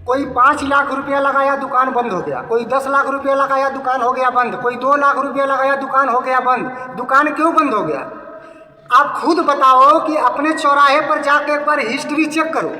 कोई 5 लाख रुपया लगाया दुकान बंद हो गया, कोई 10 लाख रुपया लगाया दुकान हो गया बंद, कोई 2 लाख रुपया लगाया दुकान हो गया बंद। दुकान क्यों बंद हो गया? आप खुद बताओ कि अपने चौराहे पर जाकर एक बार हिस्ट्री चेक करो,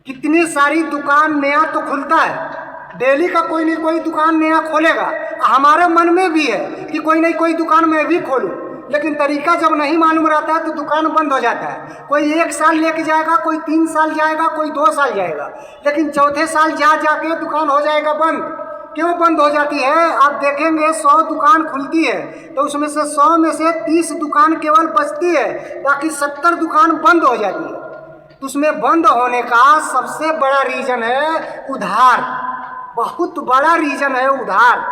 कितनी सारी दुकान नया तो खुलता है, डेली का कोई नहीं कोई दुकान नया खोलेगा। हमारे मन में भी है कि कोई नहीं कोई दुकान मैं भी खोलूं, लेकिन तरीका जब नहीं मालूम रहता है तो दुकान बंद हो जाता है। कोई 1 साल लेके जाएगा, कोई 3 साल जाएगा, कोई 2 साल जाएगा, लेकिन चौथे साल जाके दुकान हो जाएगा बंद। क्यों बंद हो जाती है? आप देखेंगे 100 दुकान खुलती है तो उसमें से 100 में से 30 दुकान केवल बचती है, बाकी 70 दुकान बंद हो जाती है। तो उसमें बंद होने का सबसे बड़ा रीज़न है उधार, बहुत बड़ा रीज़न है उधार।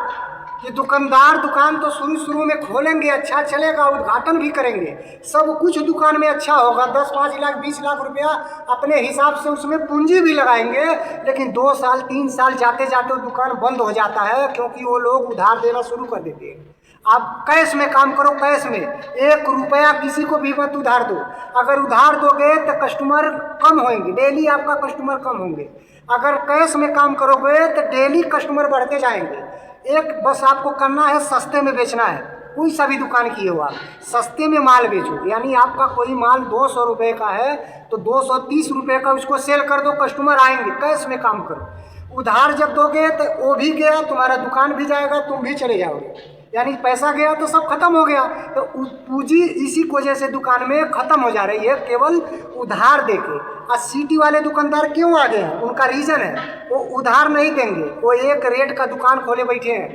कि दुकानदार दुकान तो शुरू में खोलेंगे, अच्छा चलेगा, उद्घाटन भी करेंगे, सब कुछ दुकान में अच्छा होगा, 10, 5 लाख 20 लाख रुपया अपने हिसाब से उसमें पूंजी भी लगाएंगे, लेकिन 2 साल 3 साल जाते जाते दुकान बंद हो जाता है, क्योंकि वो लोग उधार देना शुरू कर देते हैं। आप कैश में काम करो, कैश में 1 रुपया किसी को भी मत उधार दो। अगर उधार दोगे तो कस्टमर कम होंगे, डेली आपका कस्टमर कम होंगे। अगर कैश में काम करोगे तो डेली कस्टमर बढ़ते जाएंगे। एक बस आपको करना है, सस्ते में बेचना है। कोई सा भी दुकान किए हो आप, सस्ते में माल बेचो, यानी आपका कोई माल 200 रुपये का है तो 230 रुपये का उसको सेल कर दो, कस्टमर आएंगे। कैश में काम करो। उधार जब दोगे तो वो भी गया, तुम्हारा दुकान भी जाएगा, तुम भी चले जाओगे, यानी पैसा गया तो सब खत्म हो गया। तो पूंजी इसी वजह से दुकान में ख़त्म हो जा रही है, केवल उधार देके। और सिटी वाले दुकानदार क्यों आ गए हैं? उनका रीज़न है, वो उधार नहीं देंगे, वो एक रेट का दुकान खोले बैठे हैं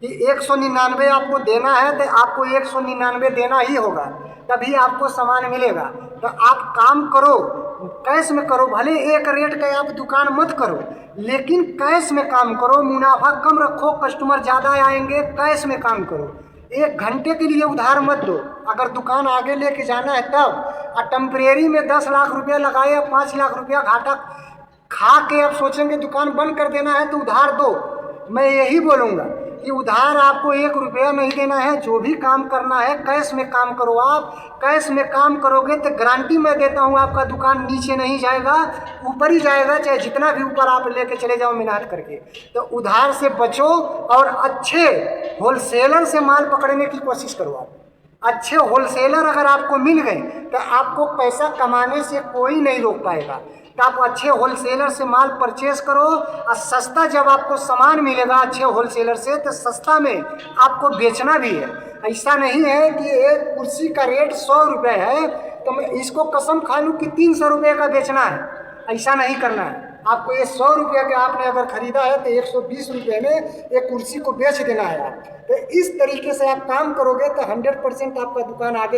कि 199 आपको देना है तो आपको 199 देना ही होगा, तभी आपको सामान मिलेगा। तो आप काम करो, कैश में करो, भले एक रेट का आप दुकान मत करो, लेकिन कैश में काम करो, मुनाफा कम रखो, कस्टमर ज़्यादा आएंगे। कैश में काम करो, 1 घंटे के लिए उधार मत दो। अगर दुकान आगे लेके जाना है तब, और टेम्परेरी में 10 लाख रुपया लगाए, 5 लाख रुपया घाटा खा के अब सोचेंगे दुकान बंद कर देना है तो उधार दो। मैं यही बोलूँगा कि उधार आपको 1 रुपया नहीं देना है, जो भी काम करना है कैश में काम करो। आप कैश में काम करोगे तो गारंटी मैं देता हूँ आपका दुकान नीचे नहीं जाएगा, ऊपर ही जाएगा, चाहे जितना भी ऊपर आप लेके चले जाओ मेहनत करके। तो उधार से बचो और अच्छे होलसेलर से माल पकड़ने की कोशिश करो। आप अच्छे होलसेलर अगर आपको मिल गए तो आपको पैसा कमाने से कोई नहीं रोक पाएगा। तो आप अच्छे होलसेलर से माल परचेज करो, और सस्ता जब आपको सामान मिलेगा अच्छे होलसेलर से तो सस्ता में आपको बेचना भी है। ऐसा नहीं है कि एक कुर्सी का रेट 100 रुपये है तो मैं इसको कसम खा लूँ कि 300 रुपये का बेचना है, ऐसा नहीं करना है। आपको ये 100 रुपये का आपने अगर ख़रीदा है तो 120 रुपये में एक कुर्सी को बेच देना है। आप तो इस तरीके से आप काम करोगे तो 100% आपका दुकान आगे